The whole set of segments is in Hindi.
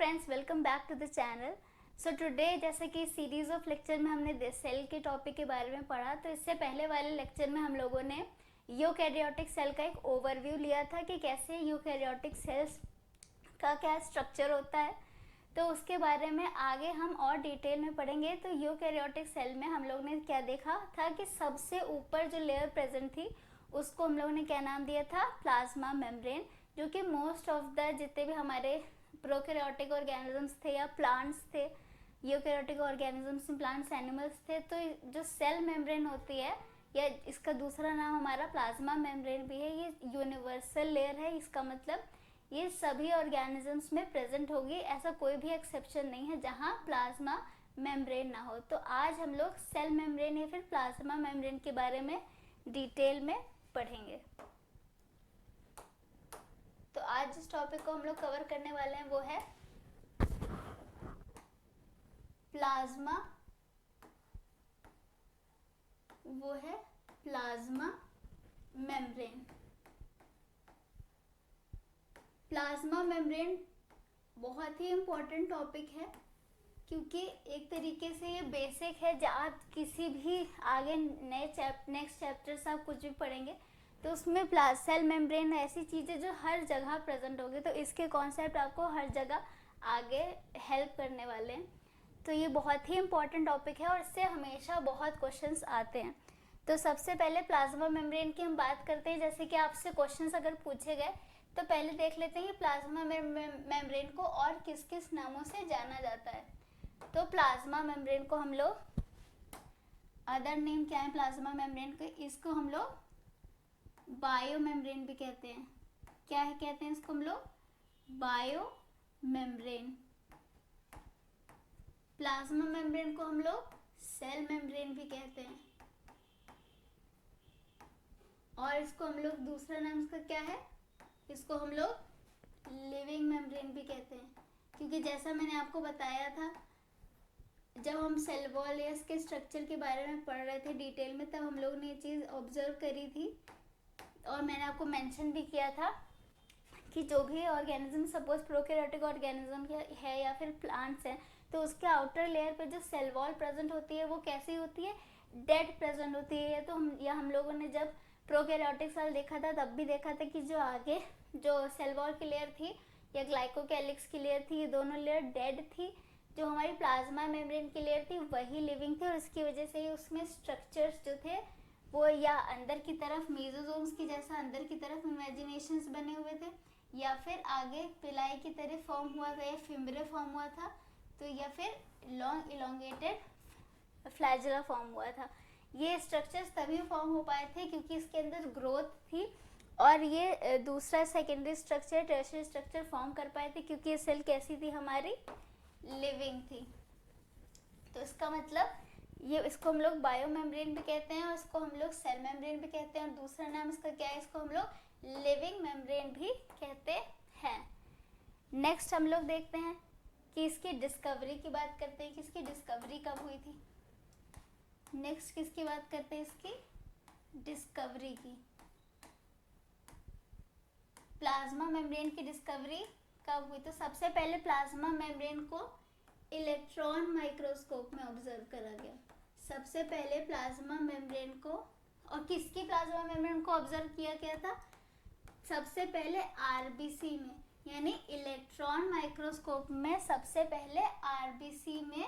Friends, welcome back to the channel. So today जैसे कि सीरीज ऑफ लेक्चर में हमने सेल के टॉपिक के बारे में पढ़ा, तो इससे पहले वाले लेक्चर में हम लोगों ने यूकैरियोटिक सेल का एक ओवरव्यू लिया था कि कैसे यूकैरियोटिक सेल्स का क्या स्ट्रक्चर होता है। तो उसके बारे में आगे हम और डिटेल में पढ़ेंगे। तो यूकैरियोटिक सेल में हम लोग ने क्या देखा था कि सबसे ऊपर जो लेयर प्रेजेंट थी उसको हम लोगों ने क्या नाम दिया था, प्लाज्मा मेम्ब्रेन, जो कि मोस्ट ऑफ द जितने भी हमारे प्रोकैरियोटिक ऑर्गेनिजम्स थे या प्लांट्स थे, यूकैरियोटिक ऑर्गेनिजम्स प्लांट्स एनिमल्स थे, तो जो सेल मेम्ब्रेन होती है या इसका दूसरा नाम हमारा प्लाज्मा मेम्ब्रेन भी है, ये यूनिवर्सल लेयर है। इसका मतलब ये सभी ऑर्गेनिजम्स में प्रेजेंट होगी, ऐसा कोई भी एक्सेप्शन नहीं है जहाँ प्लाज्मा मेम्ब्रेन ना हो। तो आज हम लोग सेल मेम्ब्रेन या फिर प्लाज्मा मेम्ब्रेन के बारे में डिटेल में पढ़ेंगे। तो आज जिस टॉपिक को हम लोग कवर करने वाले हैं वो है प्लाज्मा मेम्ब्रेन। प्लाज्मा मेम्ब्रेन बहुत ही इम्पोर्टेंट टॉपिक है क्योंकि एक तरीके से ये बेसिक है। जब आप किसी भी आगे नेक्स्ट चैप्टर्स आप कुछ भी पढ़ेंगे तो उसमें सेल मेम्ब्रेन ऐसी चीज़ें जो हर जगह प्रेजेंट होगी, तो इसके कॉन्सेप्ट आपको हर जगह आगे हेल्प करने वाले हैं। तो ये बहुत ही इम्पोर्टेंट टॉपिक है और इससे हमेशा बहुत क्वेश्चंस आते हैं। तो सबसे पहले प्लाज्मा मेम्ब्रेन की हम बात करते हैं। जैसे कि आपसे क्वेश्चंस अगर पूछे गए तो पहले देख लेते हैं कि प्लाज्मा मेम्ब्रेन को और किस किस नामों से जाना जाता है। तो प्लाज्मा मेम्ब्रेन को हम लोग अदर नेम क्या है प्लाज्मा मेम्ब्रेन के, इसको हम लोग बायो मेम्ब्रेन भी कहते हैं। क्या है कहते हैं इसको हम लोग, बायो मेम्ब्रेन। प्लाज्मा मेम्ब्रेन को हम लोग सेल मेम्ब्रेन भी कहते हैं और इसको हम लोग दूसरा नाम इसका क्या है, इसको हम लोग लिविंग मेम्ब्रेन भी कहते हैं। क्योंकि जैसा मैंने आपको बताया था, जब हम सेल वॉल या इसके स्ट्रक्चर के बारे में पढ़ रहे थे डिटेल में, तब हम लोग ने ये चीज़ ऑब्जर्व करी थी और मैंने आपको मेंशन भी किया था कि जो भी ऑर्गेनिज्म सपोज प्रोकैरियोटिक ऑर्गेनिज्म है या फिर प्लांट्स हैं, तो उसके आउटर लेयर पे जो सेल वॉल प्रेजेंट होती है वो कैसी होती है, डेड प्रेजेंट होती है। तो हम लोगों ने जब प्रोकैरियोटिक सेल देखा था तब भी देखा था कि जो आगे जो सेल वॉल की लेयर थी या ग्लाइकोकैलिक्स की लेयर थी, ये दोनों लेयर डेड थी। जो हमारी प्लाज्मा मेम्ब्रेन की लेयर थी वही लिविंग थी और इसकी वजह से ही उसमें स्ट्रक्चर्स जो थे वो या अंदर की तरफ मेसोसोम्स की जैसा अंदर की तरफ इमेजिनेशंस बने हुए थे, या फिर आगे पिलाई की तरह फॉर्म हुआ था या फिम्ब्रे फॉर्म हुआ था, तो या फिर लॉन्ग इलोंगेटेड फ्लैजेला फॉर्म हुआ था। ये स्ट्रक्चर्स तभी फॉर्म हो पाए थे क्योंकि इसके अंदर ग्रोथ थी और ये दूसरा secondary structure tertiary structure form कर पाए थे क्योंकि ये सेल कैसी थी, हमारी लिविंग थी। तो इसका मतलब ये इसको हम लोग बायो मेम्ब्रेन भी कहते हैं और इसको हम लोग सेल मेम्ब्रेन भी कहते हैं और दूसरा नाम इसका क्या है, इसको हम लोग लिविंग मेम्ब्रेन भी कहते हैं। नेक्स्ट हम लोग देखते हैं कि इसकी डिस्कवरी की बात करते हैं कि इसकी डिस्कवरी कब हुई थी। नेक्स्ट किसकी बात करते हैं, इसकी डिस्कवरी की। प्लाज्मा मेम्ब्रेन की डिस्कवरी कब हुई, तो सबसे पहले प्लाज्मा मेम्ब्रेन को इलेक्ट्रॉन माइक्रोस्कोप में ऑब्जर्व करा गया। सबसे पहले प्लाज्मा मेम्ब्रेन को, और किसकी प्लाज्मा मेम्ब्रेन को ऑब्जर्व किया गया था, सबसे पहले आरबीसी में, यानी इलेक्ट्रॉन माइक्रोस्कोप में सबसे पहले आरबीसी में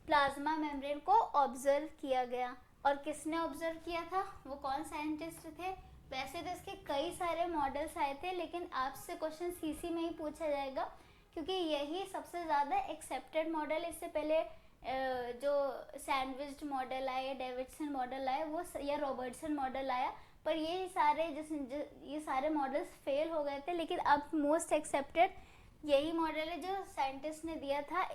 प्लाज्मा मेम्ब्रेन को ऑब्जर्व किया गया। और किसने ऑब्जर्व किया था, वो कौन साइंटिस्ट थे। वैसे तो इसके कई सारे मॉडल्स आए थे लेकिन आपसे क्वेश्चन सीसी में ही पूछा जाएगा क्योंकि यही सबसे ज़्यादा एक्सेप्टेड मॉडल। इससे पहले जो सैंडविच्ड मॉडल आया, डेविडसन मॉडल आया, वो या रॉबर्टसन मॉडल आया, पर ये सारे मॉडल्स फेल हो गए थे। लेकिन अब मोस्ट एक्सेप्टेड यही मॉडल है जो साइंटिस्ट ने दिया था,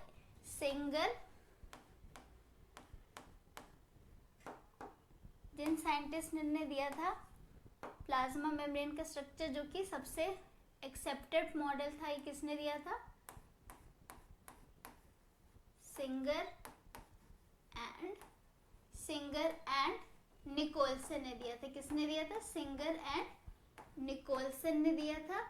जिन साइंटिस्ट ने दिया था प्लाज्मा मेम्ब्रेन का स्ट्रक्चर जो कि सबसे एक्सेप्टेड मॉडल था, ये किसने दिया था, सिंगर एंड निकोलसन ने दिया था। किसने दिया था, सिंगर एंड निकोलसन ने दिया था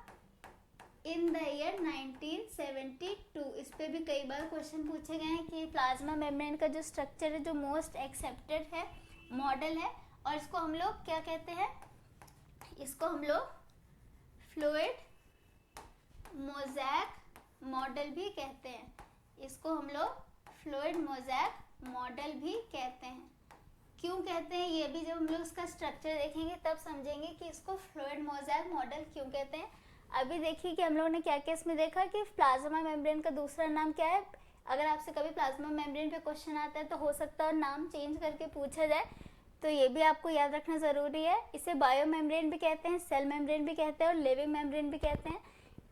इन द ईयर 1972 इस पे भी कई बार क्वेश्चन पूछे गए हैं कि प्लाज्मा मेम्ब्रेन का जो स्ट्रक्चर है, जो मोस्ट एक्सेप्टेड है मॉडल है, और इसको हम लोग क्या कहते हैं, इसको हम लोग फ्लूइड मोज़ेक मॉडल भी कहते हैं। इसको हम लोग फ्लूइड मोज़ेक मॉडल भी कहते हैं। क्यों कहते हैं ये भी जब हम लोग इसका स्ट्रक्चर देखेंगे तब समझेंगे कि इसको फ्लूइड मोज़ेक मॉडल क्यों कहते हैं। अभी देखिए कि हम लोगों ने क्या क्या इसमें देखा कि प्लाज्मा मेम्ब्रेन का दूसरा नाम क्या है। अगर आपसे कभी प्लाज्मा मेम्ब्रेन पे क्वेश्चन आता है तो हो सकता है नाम चेंज करके पूछा जाए, तो ये भी आपको याद रखना ज़रूरी है। इसे बायो मेम्ब्रेन भी कहते हैं, सेल मेम्ब्रेन भी कहते हैं और लिविंग मेम्ब्रेन भी कहते हैं।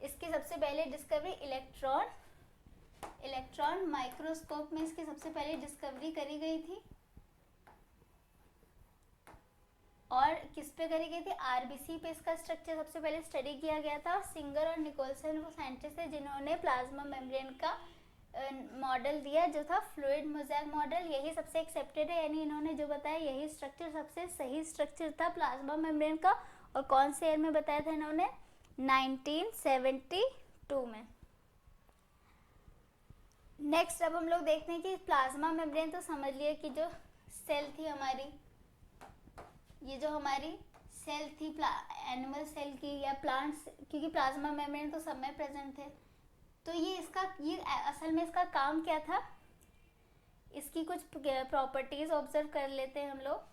इसकी सबसे पहले डिस्कवरी इलेक्ट्रॉन माइक्रोस्कोप में इसकी सबसे पहले डिस्कवरी करी गई थी। और किस पे करी गई थी, आरबीसी पे इसका स्ट्रक्चर सबसे पहले स्टडी किया गया था। सिंगर और निकोलसन वो साइंटिस्ट है जिन्होंने प्लाज्मा मेम्ब्रेन का मॉडल दिया, जो था फ्लूइड मोज़ेक मॉडल। यही सबसे एक्सेप्टेड है, यानी इन्होंने जो बताया यही स्ट्रक्चर सबसे सही स्ट्रक्चर था प्लाज्मा मेम्ब्रेन का। और कौन से ईयर में बताया था इन्होंने, 1972 में। नेक्स्ट अब हम लोग देखते हैं कि प्लाज्मा मेम्ब्रेन तो समझ लिया कि जो सेल थी हमारी, ये जो हमारी सेल थी एनिमल सेल की या प्लांट्स, क्योंकि प्लाज्मा मेम्ब्रेन तो सब में प्रेजेंट थे। तो ये असल में इसका काम क्या था, इसकी कुछ प्रॉपर्टीज ऑब्जर्व कर लेते हैं हम लोग।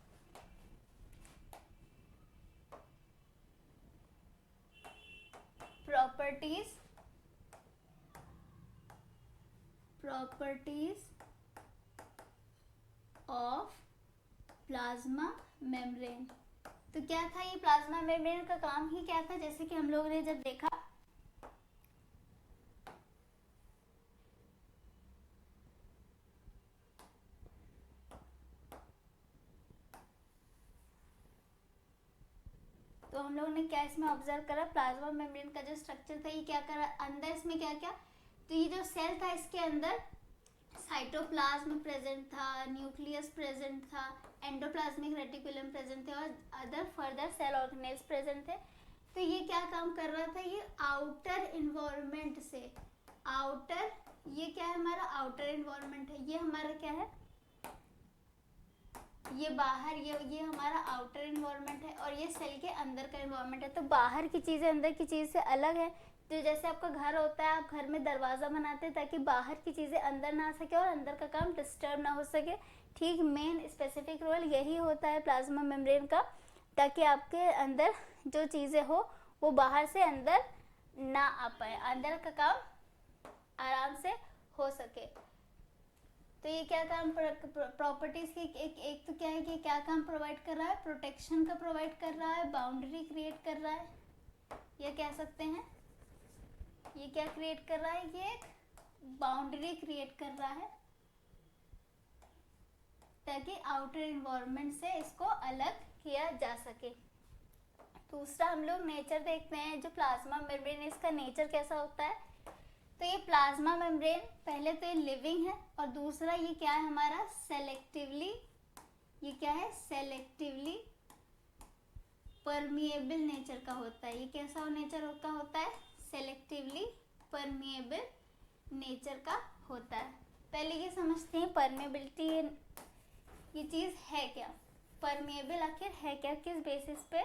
Properties of plasma membrane. तो क्या था ये प्लाज्मा मेम्ब्रेन का काम ही क्या था, जैसे कि हम लोगों ने जब देखा तो हम लोगों ने क्या इसमें ऑब्जर्व करा, प्लाज्मा मेम्ब्रेन का जो स्ट्रक्चर था ये क्या करा, अंदर इसमें क्या क्या, तो ये जो सेल था इसके अंदर साइटोप्लाज्म प्रेजेंट था, न्यूक्लियस प्रेजेंट था, एंडोप्लाज्मिक रेटिकुलम प्रेजेंट थे और other further cell organelles present थे। तो ये क्या काम कर रहा था, ये आउटर इन्वायरमेंट से, आउटर, ये क्या है हमारा आउटर इन्वायरमेंट है, ये हमारा क्या है, ये बाहर, ये हमारा आउटर इन्वायरमेंट है और ये सेल के अंदर का इन्वायरमेंट है। तो बाहर की चीज़ें अंदर की चीज़ से अलग है। तो जैसे आपका घर होता है, आप घर में दरवाज़ा बनाते हैं ताकि बाहर की चीज़ें अंदर ना आ सके और अंदर का काम डिस्टर्ब ना हो सके। ठीक मेन स्पेसिफिक रोल यही होता है प्लाज्मा मेम्ब्रेन का, ताकि आपके अंदर जो चीज़ें हो वो बाहर से अंदर ना आ पाए, अंदर का काम आराम से हो सके। तो ये क्या काम, प्रॉपर्टीज की एक तो क्या है कि क्या काम प्रोवाइड कर रहा है, प्रोटेक्शन का प्रोवाइड कर रहा है, बाउंड्री क्रिएट कर रहा है, ये कह सकते हैं। ये क्या क्रिएट कर रहा है, ये एक बाउंड्री क्रिएट कर रहा है ताकि आउटर इन्वायरमेंट से इसको अलग किया जा सके। दूसरा हम लोग नेचर देखते हैं, जो प्लाज्मा मेम्ब्रेन है इसका नेचर कैसा होता है। तो ये प्लाज्मा मेम्ब्रेन पहले तो ये लिविंग है और दूसरा ये क्या है हमारा सेलेक्टिवली, ये क्या है सेलेक्टिवली परमिएबल नेचर का होता है। ये कैसा नेचर का होता है, सेलेक्टिवली परमिएबल नेचर का होता है। पहले ये समझते हैं परमिएबिलिटी ये चीज़ है क्या, परमिएबल आखिर है क्या, किस बेसिस पे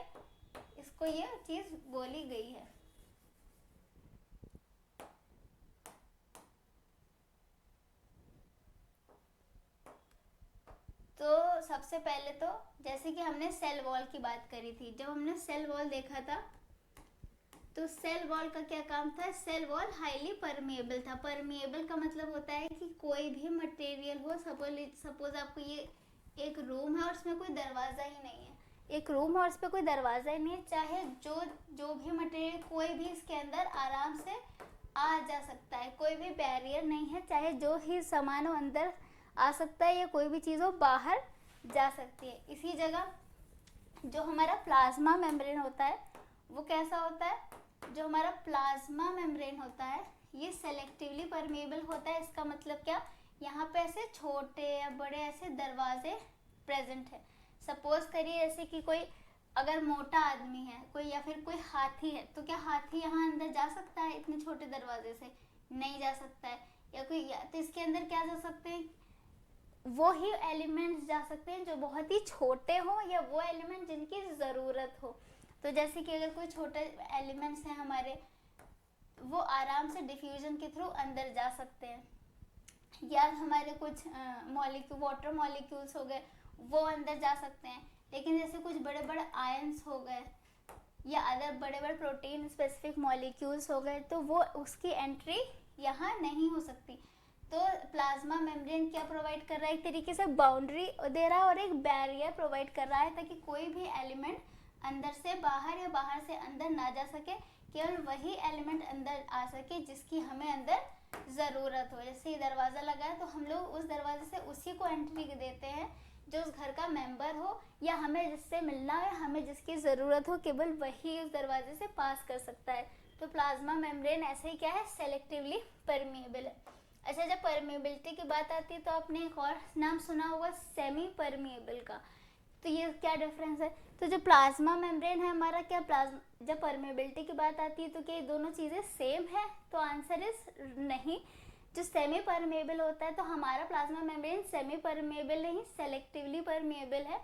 इसको ये चीज़ बोली गई है। तो सबसे पहले तो जैसे कि हमने सेल वॉल की बात करी थी, जब हमने सेल वॉल देखा था तो सेल वॉल का क्या काम था, सेल वॉल हाईली परमिएबल था। परमिएबल का मतलब होता है कि कोई भी मटेरियल हो, सपोज आपको ये एक रूम है और उसमें कोई दरवाज़ा ही नहीं है, एक रूम है और उस पर कोई दरवाज़ा ही नहीं है, चाहे जो भी मटेरियल कोई भी इसके अंदर आराम से आ जा सकता है, कोई भी बैरियर नहीं है, चाहे जो ही सामान हो अंदर आ सकता है या कोई भी चीज़ हो बाहर जा सकती है। इसी जगह जो हमारा प्लाज्मा मेम्ब्रेन होता है वो कैसा होता है, जो हमारा प्लाज्मा मेम्ब्रेन होता है ये सेलेक्टिवली परमिएबल होता है। इसका मतलब क्या, यहाँ पे ऐसे छोटे या बड़े ऐसे दरवाजे प्रेजेंट है। सपोज करिए जैसे कि कोई अगर मोटा आदमी है कोई या फिर कोई हाथी है, तो क्या हाथी यहाँ अंदर जा सकता है इतने छोटे दरवाजे से, नहीं जा सकता है। या कोई, या तो इसके अंदर क्या जा सकते हैं, वो ही एलिमेंट्स जा सकते हैं जो बहुत ही छोटे हो, या वो एलिमेंट जिनकी ज़रूरत हो। तो जैसे कि अगर कोई छोटे एलिमेंट्स हैं हमारे, वो आराम से डिफ्यूजन के थ्रू अंदर जा सकते हैं, या हमारे कुछ मॉलिक्यूल, वाटर मॉलिक्यूल्स हो गए, वो अंदर जा सकते हैं। लेकिन जैसे कुछ बड़े बड़े आयंस हो गए या अदर बड़े बड़े प्रोटीन स्पेसिफिक मॉलिक्यूल्स हो गए, तो वो उसकी एंट्री यहाँ नहीं हो सकती। तो प्लाज्मा मेम्ब्रेन क्या प्रोवाइड कर रहा है, एक तरीके से बाउंड्री दे रहा है और एक बैरियर प्रोवाइड कर रहा है, ताकि कोई भी एलिमेंट अंदर से बाहर या बाहर से अंदर ना जा सके, केवल वही एलिमेंट अंदर आ सके जिसकी हमें अंदर ज़रूरत हो। जैसे ये दरवाज़ा लगा है, तो हम लोग उस दरवाजे से उसी को एंट्री देते हैं जो उस घर का मेंबर हो, या हमें जिससे मिलना है, हमें जिसकी ज़रूरत हो, केवल वही उस दरवाजे से पास कर सकता है। तो प्लाज्मा मेम्ब्रेन ऐसे ही क्या है, सेलेक्टिवली परमिएबल है। अच्छा, जब परमिएबिलिटी की बात आती है तो आपने एक और नाम सुना होगा, सेमी परमिएबल का। तो ये क्या डिफरेंस है, तो जो प्लाज्मा मेम्ब्रेन है हमारा, क्या जब परमिएबिलिटी की बात आती है तो क्या ये दोनों चीज़ें सेम है, तो आंसर इज नहीं। जो सेमी परमिएबल होता है, तो हमारा प्लाज्मा मेम्ब्रेन सेमी परमिएबल नहीं, सेलेक्टिवली परमिएबल है।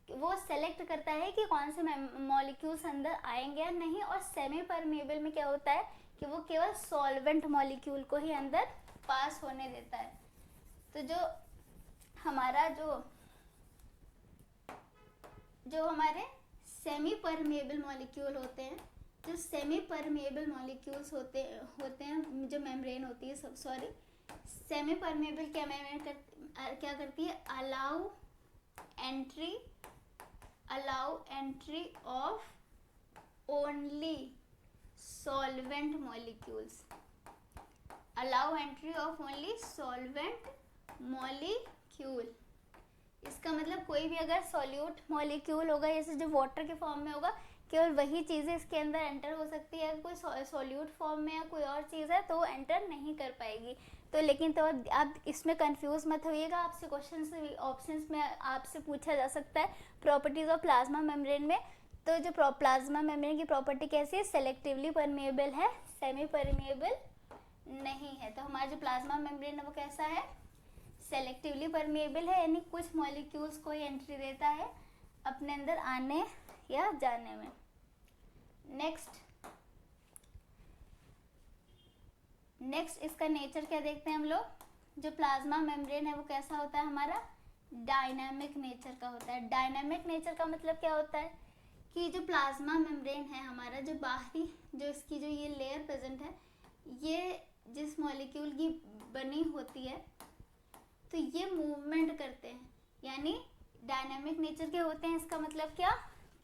वो सेलेक्ट करता है कि कौन से मॉलिक्यूल्स अंदर आएंगे या नहीं। और सेमी परमिएबल में क्या होता है कि वो केवल सॉल्वेंट मॉलिक्यूल को ही अंदर पास होने देता है। तो जो हमारा जो हमारे सेमी परमिएबल मॉलिक्यूल होते हैं, जो सेमी परमिएबल मॉलिक्यूल्स होते हैं, जो मेम्ब्रेन होती है, सॉरी, सेमी परमिएबल क्या क्या करती है, allow entry of only solvent molecules, allow entry of only solvent molecule. इसका मतलब कोई भी अगर सॉल्यूट मॉलिक्यूल होगा, जैसे जो वाटर के फॉर्म में होगा, केवल वही चीज़ें इसके अंदर एंटर हो सकती है। अगर कोई सॉल्यूट फॉर्म में या कोई और चीज़ है तो वो एंटर नहीं कर पाएगी। तो लेकिन तो आप इसमें कंफ्यूज मत होइएगा, आपसे क्वेश्चन ऑप्शंस में आपसे पूछा जा सकता है प्रॉपर्टीज ऑफ प्लाज्मा मेम्ब्रेन में। तो जो प्लाज्मा मेम्ब्रेन की प्रॉपर्टी कैसी है, सेलेक्टिवली परमिएबल है, सेमी परमिएबल नहीं है। तो हमारा जो प्लाज्मा मेम्ब्रेन है वो कैसा है, सेलेक्टिवली परमिएबल है, यानी कुछ मॉलिक्यूल्स को ही एंट्री देता है अपने अंदर आने या जाने में। नेक्स्ट इसका नेचर क्या देखते हैं हम लोग। जो प्लाज्मा मेम्ब्रेन है वो कैसा होता है हमारा, डायनामिक नेचर का होता है। डायनामिक नेचर का मतलब क्या होता है कि जो प्लाज्मा मेम्ब्रेन है हमारा, जो बाहरी जो इसकी जो ये लेयर प्रेजेंट है, ये जिस मॉलिक्यूल की बनी होती है, तो ये मूवमेंट करते हैं, यानी डायनामिक नेचर के होते हैं। इसका मतलब क्या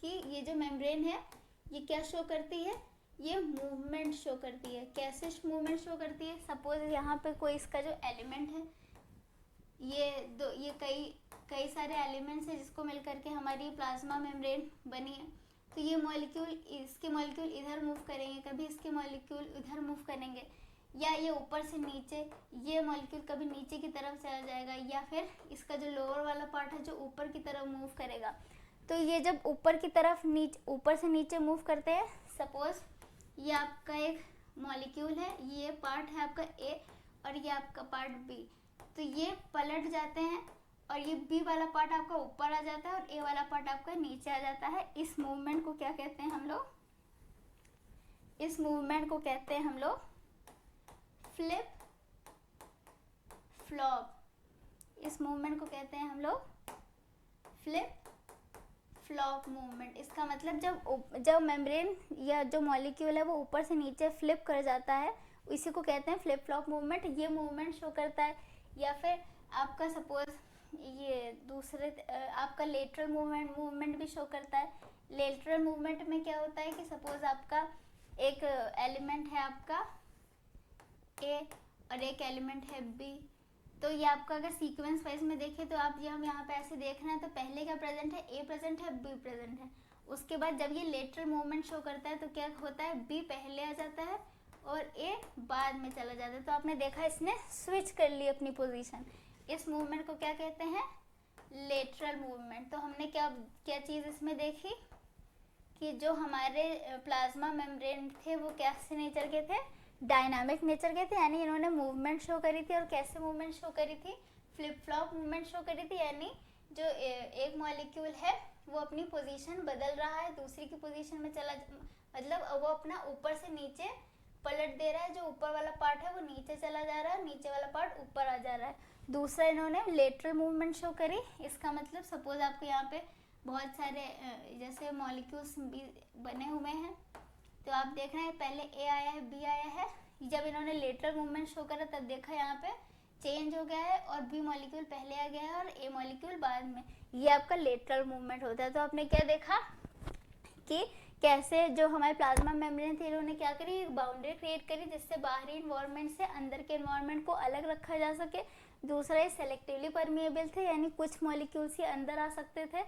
कि ये जो मेम्ब्रेन है ये क्या शो करती है, ये मूवमेंट शो करती है। कैसे मूवमेंट शो करती है, सपोज यहाँ पे कोई इसका जो एलिमेंट है, ये कई सारे एलिमेंट्स हैं जिसको मिलकर के हमारी प्लाज्मा मेम्ब्रेन बनी है। तो ये मॉलिक्यूल, इसके मॉलिक्यूल इधर मूव करेंगे, कभी इसके मॉलिक्यूल इधर मूव करेंगे, या ये ऊपर से नीचे, ये मॉलिक्यूल कभी नीचे की तरफ चला जाएगा, या फिर इसका जो लोअर वाला पार्ट है जो ऊपर की तरफ मूव करेगा। तो ये जब ऊपर से नीचे मूव करते हैं, सपोज ये आपका एक मॉलिक्यूल है, ये पार्ट है आपका ए और ये आपका पार्ट बी, तो ये पलट जाते हैं और ये बी वाला पार्ट आपका ऊपर आ जाता है और ए वाला पार्ट आपका नीचे आ जाता है। इस मूवमेंट को क्या कहते हैं हम लोग, इस मूवमेंट को कहते हैं हम लोग फ्लिप फ्लॉप। इस मूवमेंट को कहते हैं हम लोग फ्लिप फ्लॉप मूवमेंट। इसका मतलब जब मेम्ब्रेन या जो मॉलिक्यूल है वो ऊपर से नीचे फ्लिप कर जाता है, इसी को कहते हैं फ्लिप फ्लॉप मूवमेंट। ये मूवमेंट शो करता है। या फिर आपका सपोज ये दूसरे आपका लेटरल मूवमेंट भी शो करता है। लेटरल मूवमेंट में क्या होता है कि सपोज आपका एक एलिमेंट है आपका ए और एक एलिमेंट है बी, तो ये आपका अगर सीक्वेंस वाइज में देखें तो आप ये हम यहाँ पे ऐसे देख रहे हैं, तो पहले क्या प्रेजेंट है, ए प्रेजेंट है, बी प्रेजेंट है। उसके बाद जब ये लेटरल मूवमेंट शो करता है तो क्या होता है, बी पहले आ जाता है और ए बाद में चला जाता है। तो आपने देखा इसने स्विच कर ली अपनी पोजीशन। इस मूवमेंट को क्या कहते हैं, लेटरल मूवमेंट। तो हमने क्या चीज़ इसमें देखी कि जो हमारे प्लाज्मा मेम्ब्रेन थे वो कैसे नेचर के थे, डायनामिक नेचर के थे, यानी इन्होंने मूवमेंट शो करी थी। और कैसे मूवमेंट शो करी थी? फ्लिप फ्लॉप मूवमेंट शो करी थी, यानी जो एक मॉलिक्यूल है वो अपनी पोजीशन बदल रहा है, दूसरी की पोजीशन में चला, मतलब वो अपना ऊपर से नीचे पलट दे रहा है। जो ऊपर वाला पार्ट है वो नीचे चला जा रहा है, नीचे वाला पार्ट ऊपर आ जा रहा है। दूसरा इन्होंने लेटरल मूवमेंट शो करी। इसका मतलब सपोज आपको यहाँ पे बहुत सारे जैसे मॉलिक्यूल्स बने हुए हैं, तो आप देख रहे हैं पहले ए आया है, बी आया है। जब इन्होंने लेटरल मूवमेंट शो करा तब देखा यहाँ पे चेंज हो गया है और बी मॉलिक्यूल पहले आ गया है और ए मॉलिक्यूल बाद में। ये आपका लेटरल मूवमेंट होता है। तो आपने क्या देखा कि कैसे जो हमारे प्लाज्मा मेम्ब्रेन थी इन्होंने क्या करी, एक बाउंड्री क्रिएट करी जिससे बाहरी इन्वायरमेंट से अंदर के इन्वायरमेंट को अलग रखा जा सके। दूसरा ये सेलेक्टिवली परमिएबल थे, यानी कुछ मॉलिक्यूल्स ही अंदर आ सकते थे।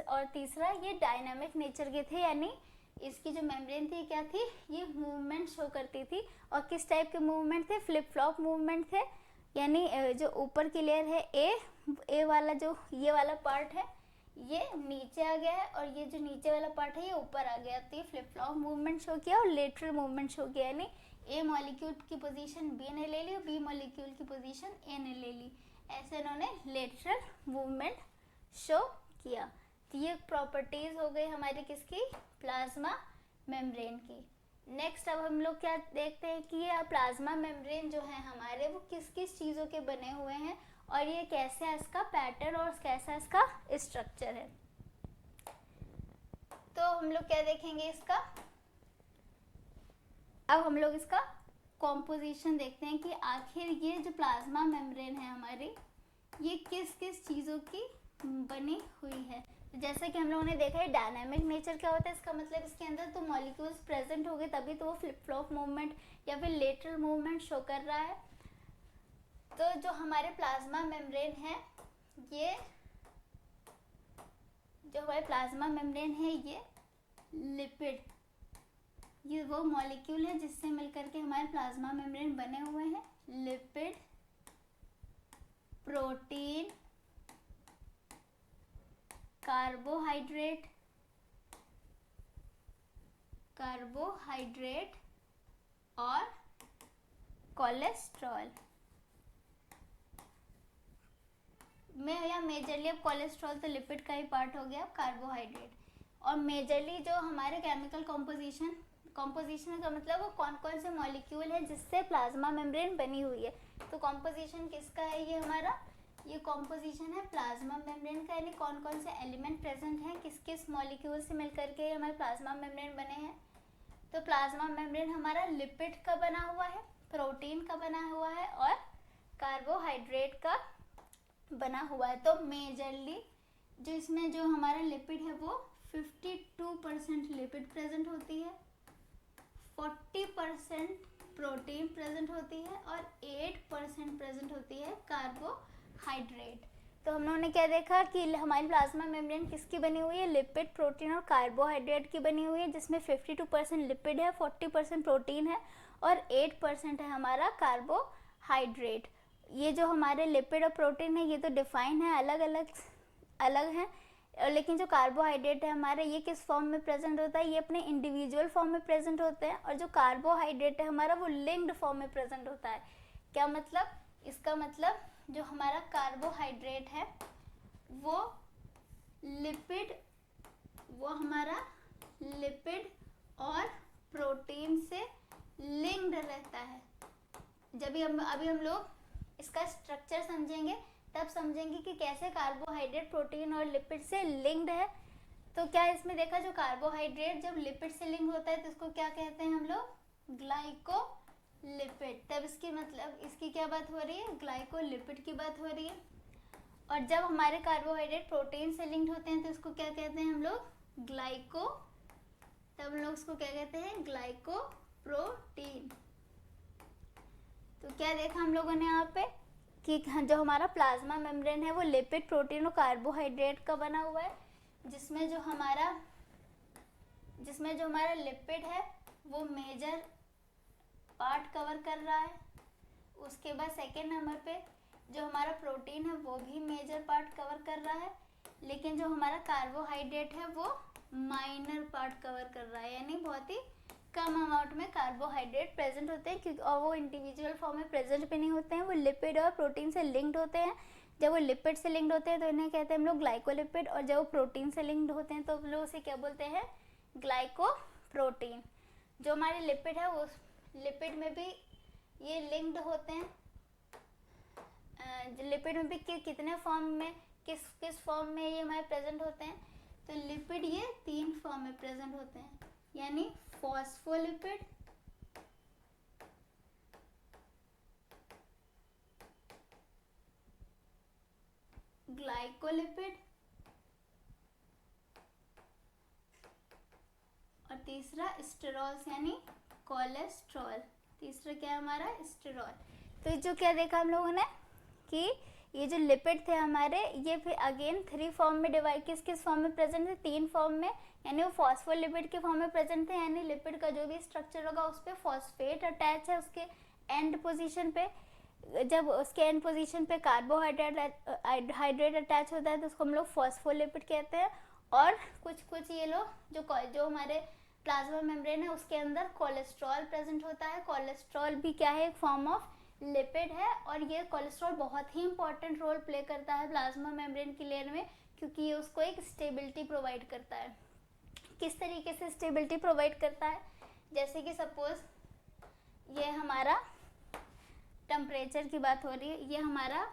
और तीसरा ये डायनामिक नेचर के थे, यानी इसकी जो मेम्ब्रेन थी क्या थी, ये मूवमेंट शो करती थी। और किस टाइप के मूवमेंट थे? फ्लिप फ्लॉप मूवमेंट थे, यानी जो ऊपर की लेयर है ए वाला, जो ये वाला पार्ट है ये नीचे आ गया है और ये जो नीचे वाला पार्ट है ये ऊपर आ गया। तो ये फ्लिप फ्लॉप मूवमेंट शो किया और लेटरल मूवमेंट शो किया, यानी ए मॉलिक्यूल की पोजीशन बी ने ले ली और बी मॉलिक्यूल की पोजीशन ए ने ले ली। ऐसे इन्होंने लेटरल मूवमेंट शो किया। तो ये प्रॉपर्टीज हो गई हमारी किसकी? प्लाज्मा मेम्ब्रेन की। नेक्स्ट अब हम लोग क्या देखते हैं कि ये प्लाज्मा मेम्ब्रेन जो है हमारे वो किस किस चीज़ों के बने हुए हैं और ये कैसे है इसका पैटर्न और कैसा इसका स्ट्रक्चर है। तो हम लोग क्या देखेंगे इसका, अब हम लोग इसका कॉम्पोजिशन देखते हैं कि आखिर ये जो प्लाज्मा मेम्ब्रेन है हमारी ये किस किस चीज़ों की बनी हुई है। तो जैसा कि हम लोगों ने देखा है डायनामिक नेचर क्या होता है, इसका मतलब इसके अंदर तो मॉलिक्यूल्स प्रेजेंट हो गए तभी तो वो फ्लिप फ्लॉप मूवमेंट या फिर लेटरल मूवमेंट शो कर रहा है। तो जो हमारे प्लाज्मा मेम्ब्रेन है ये जो हमारे प्लाज्मा मेम्ब्रेन है ये लिपिड, ये वो मॉलिक्यूल है जिससे मिलकर के हमारे प्लाज्मा मेम्ब्रेन बने हुए हैं। लिपिड, प्रोटीन, कार्बोहाइड्रेट और कोलेस्ट्रॉल में, या मेजरली अब कोलेस्ट्रॉल तो लिपिड का ही पार्ट हो गया, कार्बोहाइड्रेट। और मेजरली जो हमारे केमिकल कॉम्पोजिशन का मतलब वो कौन कौन से मॉलिक्यूल है जिससे प्लाज्मा मेम्ब्रेन बनी हुई है। तो कॉम्पोजिशन किसका है ये हमारा, ये कॉम्पोजिशन है प्लाज्मा मेम्ब्रेन का, यानी कौन कौन से एलिमेंट प्रेजेंट हैं किस किस मॉलिक्यूल से मिलकर के हमारे प्लाज्मा मेम्ब्रेन बने हैं। तो प्लाज्मा मेम्ब्रेन हमारा लिपिड का बना हुआ है, प्रोटीन का बना हुआ है और कार्बोहाइड्रेट का बना हुआ है। तो मेजरली जो इसमें जो हमारा लिपिड है वो 52% लिपिड प्रेजेंट होती है, 40% प्रोटीन प्रेजेंट होती है और 8% प्रेजेंट होती है कार्बोहाइड्रेट। तो हम लोगों ने क्या देखा कि हमारी प्लाज्मा मेम्ब्रेन किसकी बनी हुई है, लिपिड, प्रोटीन और कार्बोहाइड्रेट की बनी हुई है, जिसमें 52% लिपिड है, 40% प्रोटीन है और 8% है हमारा कार्बोहाइड्रेट। ये जो हमारे लिपिड और प्रोटीन है ये तो डिफाइन है, अलग है, लेकिन जो कार्बोहाइड्रेट है हमारा ये किस फॉर्म में प्रेजेंट होता है, ये अपने इंडिविजुअल फॉर्म में प्रेजेंट होते हैं। और जो कार्बोहाइड्रेट है हमारा वो लिंक्ड फॉर्म में प्रेजेंट होता है। क्या मतलब, इसका मतलब जो हमारा कार्बोहाइड्रेट है वो हमारा लिपिड और प्रोटीन से लिंक्ड रहता है। अभी हम लोग इसका स्ट्रक्चर समझेंगे तब समझेंगे कि कैसे कार्बोहाइड्रेट प्रोटीन और लिपिड से लिंक्ड है। तो क्या इसमें देखा, जो कार्बोहाइड्रेट जब लिपिड से लिंक होता है तो इसको क्या कहते हैं हम लोग, ग्लाइकोलिपिड। तब इसकी मतलब इसकी क्या बात हो रही है, ग्लाइकोलिपिड की बात हो रही है। और जब हमारे कार्बोहाइड्रेट प्रोटीन से लिंक्ड होते हैं तो इसको क्या कहते हैं हम लोग, तब हम लोग इसको क्या कहते हैं, ग्लाइकोप्रोटीन। तो क्या देखा हम लोगों ने यहाँ पे कि जो हमारा प्लाज्मा मेम्ब्रेन है वो लिपिड, प्रोटीन और कार्बोहाइड्रेट का बना हुआ है, जिसमें जो हमारा लिपिड है वो मेजर पार्ट कवर कर रहा है। उसके बाद सेकेंड नंबर पे जो हमारा प्रोटीन है वो भी मेजर पार्ट कवर कर रहा है, लेकिन जो हमारा कार्बोहाइड्रेट है वो माइनर पार्ट कवर कर रहा है, यानी बहुत ही कम अमाउंट में कार्बोहाइड्रेट प्रेजेंट होते हैं, क्योंकि और वो इंडिविजुअल फॉर्म में प्रेजेंट भी नहीं होते हैं, वो लिपिड और प्रोटीन से लिंक्ड होते हैं। जब वो लिपिड से लिंक्ड होते हैं तो इन्हें कहते हैं हम लोग ग्लाइकोलिपिड, और जब वो प्रोटीन से लिंक्ड होते हैं तो हम लोग उसे क्या बोलते हैं, ग्लाइकोप्रोटीन। जो हमारे लिपिड है वो लिपिड में भी ये लिंक्ड होते हैं। लिपिड में भी कितने फॉर्म में, किस फॉर्म में ये हमारे प्रेजेंट होते हैं, तो लिपिड ये 3 फॉर्म में प्रेजेंट होते हैं, यानी फॉस्फोलिपिड, ग्लाइकोलिपिड और तीसरा स्टेरॉल्स यानी कोलेस्ट्रॉल। तीसरा क्या है हमारा, स्टेरॉल। तो जो क्या देखा हम लोगों ने कि ये जो लिपिड थे हमारे, ये फिर अगेन 3 फॉर्म में डिवाइड, किस फॉर्म में प्रेजेंट थे, 3 फॉर्म में, यानी वो फॉस्फोलिपिड के फॉर्म में प्रेजेंट थे, यानी लिपिड का जो भी स्ट्रक्चर होगा उस पर फॉस्फेट अटैच है उसके एंड पोजीशन पे। जब उसके एंड पोजीशन पे कार्बोहाइड्रेट अटैच होता है तो उसको हम लोग फॉस्फोलिपिड कहते हैं। और कुछ ये लोग जो हमारे प्लाज्मा मेम्ब्रेन है उसके अंदर कोलेस्ट्रॉल प्रेजेंट होता है। कोलेस्ट्रॉल भी क्या है, एक फॉर्म ऑफ लिपिड है, और ये कोलेस्ट्रॉल बहुत ही इंपॉर्टेंट रोल प्ले करता है प्लाज्मा मेम्ब्रेन की लेयर में, क्योंकि ये उसको एक स्टेबिलिटी प्रोवाइड करता है। किस तरीके से स्टेबिलिटी प्रोवाइड करता है, जैसे कि सपोज ये हमारा टेम्परेचर की बात हो रही है, ये हमारा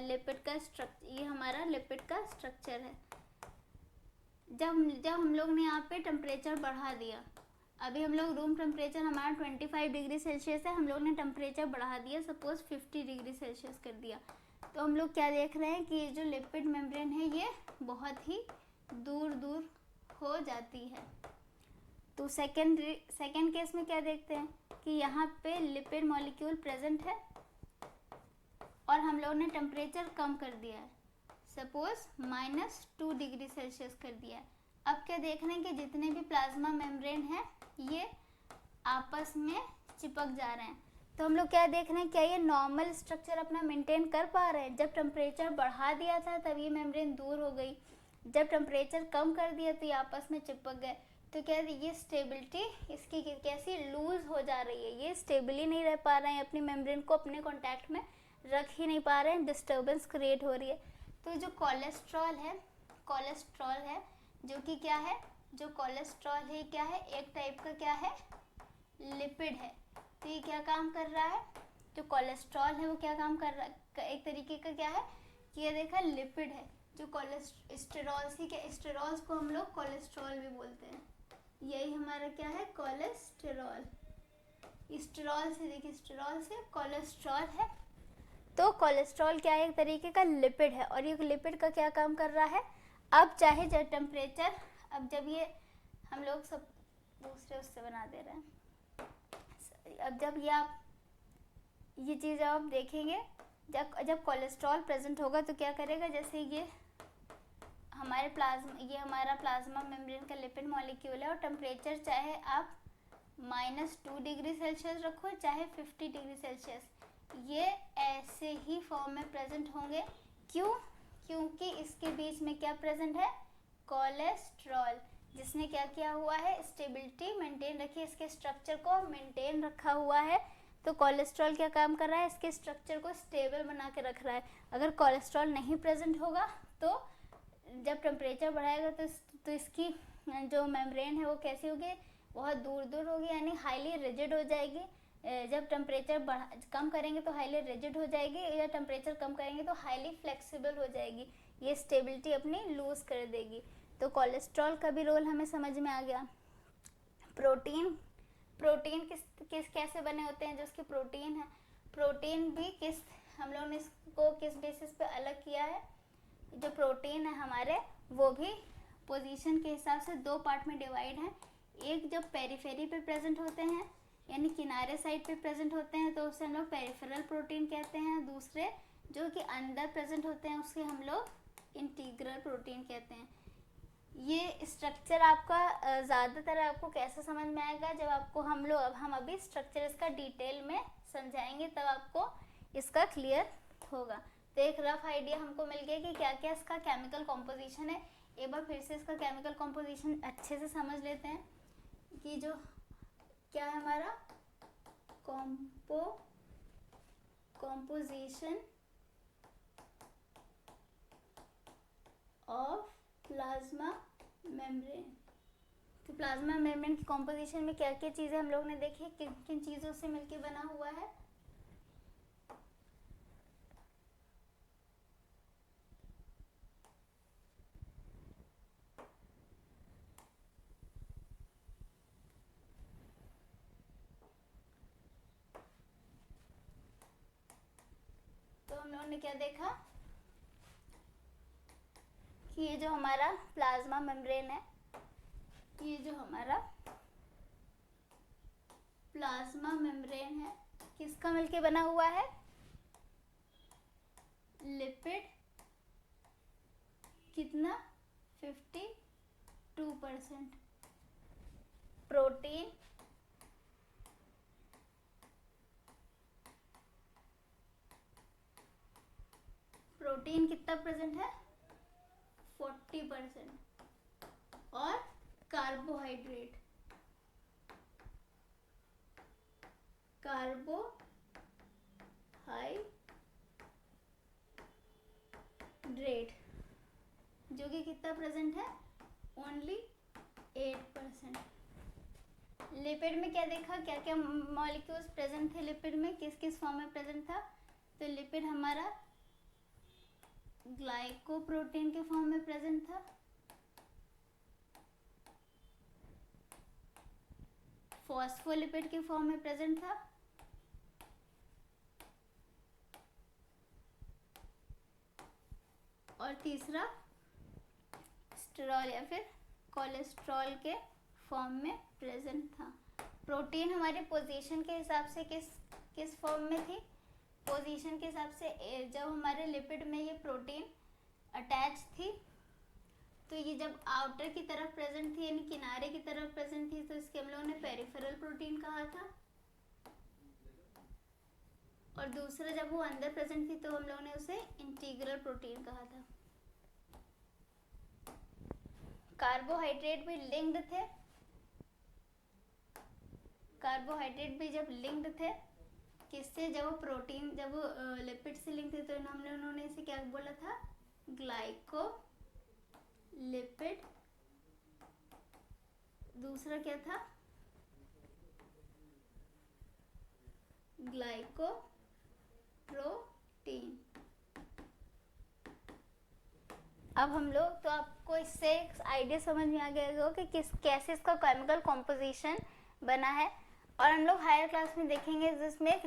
लिपिड का स्ट्रक्चर है। जब हम लोग ने यहाँ पे टेम्परेचर बढ़ा दिया, अभी हम लोग रूम टेम्परेचर हमारा 25 डिग्री सेल्सियस है, हम लोग ने टेम्परेचर बढ़ा दिया, सपोज 50 डिग्री सेल्सियस कर दिया, तो हम लोग क्या देख रहे हैं कि ये जो लिपिड मेम्ब्रेन है ये बहुत ही दूर दूर हो जाती है। तो सेकेंड केस में क्या देखते हैं कि यहाँ पे लिपिड मॉलिक्यूल प्रेजेंट है और हम लोग ने टेम्परेचर कम कर दिया है, सपोज -2 डिग्री सेल्सियस कर दिया है। अब क्या देख रहे हैं कि जितने भी प्लाज्मा मेम्ब्रेन है ये आपस में चिपक जा रहे हैं। तो हम लोग क्या देख रहे हैं, क्या ये नॉर्मल स्ट्रक्चर अपना मेंटेन कर पा रहे हैं। जब टेम्परेचर बढ़ा दिया था तब ये मेम्ब्रेन दूर हो गई, जब टेम्परेचर कम कर दिया तो ये आपस में चिपक गए। तो क्या ये स्टेबिलिटी इसकी कैसी लूज हो जा रही है, ये स्टेबली नहीं रह पा रहे हैं, अपनी मेम्ब्रेन को अपने कॉन्टैक्ट में रख ही नहीं पा रहे हैं, डिस्टर्बेंस क्रिएट हो रही है। तो जो कोलेस्ट्रॉल है जो कि क्या है, जो कोलेस्ट्रॉल है क्या है, एक टाइप का क्या है, लिपिड है। तो ये क्या काम कर रहा है, जो कोलेस्ट्रॉल है वो क्या काम कर रहा है, एक तरीके का क्या है कि ये देखा लिपिड है। जो स्टेरॉल्स को हम लोग कोलेस्ट्रॉल भी बोलते हैं, यही हमारा क्या है, कोलेस्टेरॉल। स्टेरॉल से देखिए, स्टेरॉल से कोलेस्ट्रॉल है। तो कोलेस्ट्रॉल क्या है, एक तरीके का लिपिड है, और ये लिपिड का क्या काम कर रहा है, अब चाहे जब टेम्परेचर, अब जब ये हम लोग सब दूसरे उससे बना दे रहे हैं, अब जब ये चीज़ आप देखेंगे, जब कोलेस्ट्रॉल प्रेजेंट होगा तो क्या करेगा, जैसे ये हमारा प्लाज्मा मेम्ब्रेन का लिपिड मॉलिक्यूल है, और टेम्परेचर चाहे आप -2 डिग्री सेल्सियस रखो चाहे 50 डिग्री सेल्सियस, ये ऐसे ही फॉर्म में प्रेजेंट होंगे। क्योंकि इसके बीच में क्या प्रेजेंट है, कोलेस्ट्रॉल, जिसने क्या किया हुआ है, स्टेबिलिटी मेंटेन रखी है, इसके स्ट्रक्चर को मेंटेन रखा हुआ है। तो कोलेस्ट्रॉल क्या काम कर रहा है, इसके स्ट्रक्चर को स्टेबल बना के रख रहा है। अगर कोलेस्ट्रॉल नहीं प्रेजेंट होगा तो जब टेम्परेचर बढ़ाएगा तो इसकी जो मेम्ब्रेन है वो कैसी होगी, बहुत दूर दूर होगी, यानी हाईली रिजिड हो जाएगी। जब टेम्परेचर कम करेंगे तो हाईली रिजिड हो जाएगी, या टेम्परेचर कम करेंगे तो हाईली फ्लेक्सिबल हो जाएगी, ये स्टेबिलिटी अपनी लूज कर देगी। तो कोलेस्ट्रॉल का भी रोल हमें समझ में आ गया। प्रोटीन किस कैसे बने होते हैं, जो उसके प्रोटीन है, प्रोटीन भी हम लोगों ने इसको किस बेसिस पे अलग किया है, जो प्रोटीन है हमारे वो भी पोजीशन के हिसाब से 2 पार्ट में डिवाइड हैं। एक जब पेरिफेरी पे प्रेजेंट होते हैं, यानी किनारे साइड पे प्रेजेंट होते हैं, तो उसे हम लोग पेरिफेरल प्रोटीन कहते हैं। दूसरे जो कि अंदर प्रेजेंट होते हैं उसे हम लोग इंटीग्रल प्रोटीन कहते हैं। ये स्ट्रक्चर आपका ज़्यादातर आपको कैसे समझ में आएगा, जब आपको हम अभी स्ट्रक्चर इसका डिटेल में समझाएंगे, तब आपको इसका क्लियर होगा। तो एक रफ आइडिया हमको मिल गया कि क्या क्या इसका केमिकल कॉम्पोजिशन है। एक बार फिर से इसका केमिकल कॉम्पोजिशन अच्छे से समझ लेते हैं कि जो क्या है हमारा composition ऑफ प्लाज्मा मेम्ब्रेन। तो प्लाज्मा मेम्ब्रेन की कॉम्पोजिशन में क्या क्या चीज़ें हम लोग ने देखी, किन किन चीज़ों से मिलकर बना हुआ है। तो हम लोगों ने क्या देखा कि ये जो हमारा प्लाज्मा मेम्ब्रेन है, ये जो हमारा प्लाज्मा मेम्ब्रेन है किसका मिलके बना हुआ है, लिपिड कितना 52%, प्रोटीन 14 कितना प्रेजेंट है 40%, और कार्बोहाइड्रेट जो कि कितना प्रेजेंट है ओनली 8%। लिपिड में क्या देखा, क्या क्या मॉलिक्यूल्स प्रेजेंट थे लिपिड में, किस किस फॉर्म में प्रेजेंट था। तो लिपिड हमारा ग्लाइकोप्रोटीन के फॉर्म में प्रेजेंट था, फॉस्फोलिपिड के फॉर्म में प्रेजेंट था, और तीसरा स्टेरॉल या फिर कोलेस्ट्रॉल के फॉर्म में प्रेजेंट था। प्रोटीन हमारे पोजीशन के हिसाब से किस फॉर्म में थी, पोजीशन के हिसाब से जब हमारे लिपिड में ये प्रोटीन अटैच थी तो ये जब आउटर की तरफ प्रेजेंट थी यानी किनारे की तरफ प्रेजेंट थी तो इसके हम लोगों ने पेरिफेरल प्रोटीन कहा था, और दूसरा जब वो अंदर प्रेजेंट थी तो हम लोगों ने उसे इंटीग्रल प्रोटीन कहा था। कार्बोहाइड्रेट भी लिंक्ड थे, कार्बोहाइड्रेट भी जब लिंक्ड थे किससे, जब वो प्रोटीन जब वो लिपिड से लिंक थे तो उन्होंने इसे क्या बोला था, ग्लाइकोलिपिड। दूसरा क्या था, ग्लाइकोप्रोटीन। अब हम लोग तो आपको इससे आइडिया समझ में आ गया होगा कि कैसे इसका केमिकल कॉम्पोजिशन बना है, और हम लोग हायर क्लास में देखेंगे जिसमें एक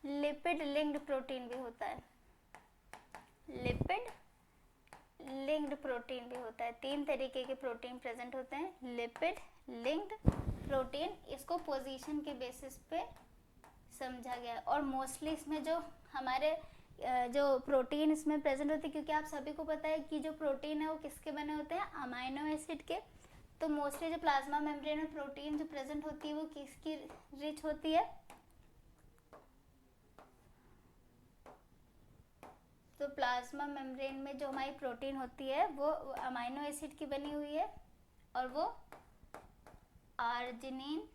लिपिड लिंक्ड प्रोटीन भी होता है, लिपिड लिंक्ड प्रोटीन भी होता है। 3 तरीके के प्रोटीन प्रेजेंट होते हैं, लिपिड लिंक्ड प्रोटीन, इसको पोजीशन के बेसिस पे समझा गया। और मोस्टली इसमें जो हमारे जो प्रोटीन इसमें प्रेजेंट होते हैं, क्योंकि आप सभी को पता है कि जो प्रोटीन है वो किसके बने होते हैं, अमाइनो एसिड के। तो मोस्टली जो प्लाज्मा मेम्ब्रेन में प्रोटीन जो प्रेजेंट होती है वो किसकी रिच होती है, तो प्लाज्मा मेम्ब्रेन में जो हमारी प्रोटीन होती है वो अमाइनो एसिड की बनी हुई है, और वो आर्जिनिन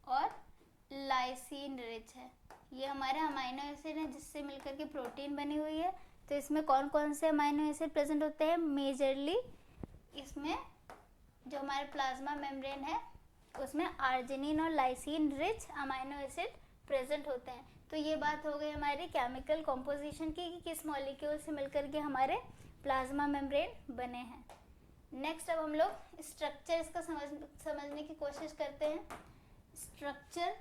और लाइसिन रिच है। ये हमारे अमाइनो एसिड है जिससे मिलकर के प्रोटीन बनी हुई है। तो इसमें कौन कौन से अमाइनो एसिड प्रेजेंट होते हैं, मेजरली इसमें जो हमारे प्लाज्मा मेम्ब्रेन है उसमें आर्जिनिन और lysine rich amino acid present होते हैं। तो ये बात हो गई हमारी केमिकल कॉम्पोजिशन की कि किस मॉलिक्यूल से मिलकर के हमारे प्लाज्मा मेम्ब्रेन बने हैं। नेक्स्ट अब हम लोग स्ट्रक्चर इसका समझने की कोशिश करते हैं। Structure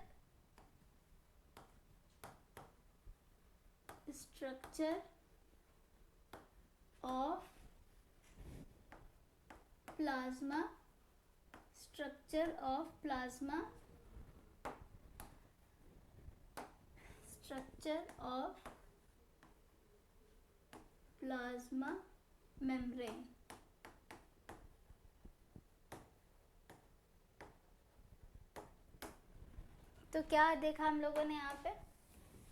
of plasma, structure of plasma membrane. तो क्या देखा हम लोगों ने यहाँ पे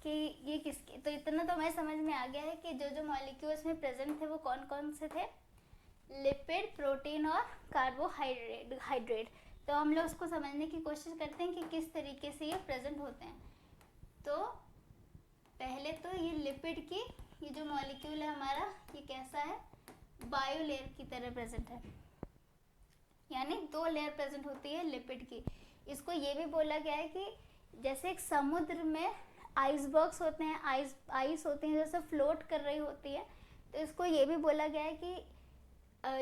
कि ये किसके, तो इतना तो हमें समझ में आ गया है कि जो जो मॉलिक्यूल्स में प्रेजेंट थे वो कौन कौन से थे, लिपिड, प्रोटीन और कार्बोहाइड्रेट। तो हम लोग उसको समझने की कोशिश करते हैं कि किस तरीके से ये प्रेजेंट होते हैं। तो पहले तो ये लिपिड की ये जो मॉलिक्यूल है हमारा, ये कैसा है, बायो लेयर की तरह प्रेजेंट है, यानी 2 लेयर प्रेजेंट होती है लिपिड की। इसको ये भी बोला गया है कि जैसे एक समुद्र में आइसबर्ग्स होते हैं, आइस होती हैं जैसे फ्लोट कर रही होती है, तो इसको ये भी बोला गया है कि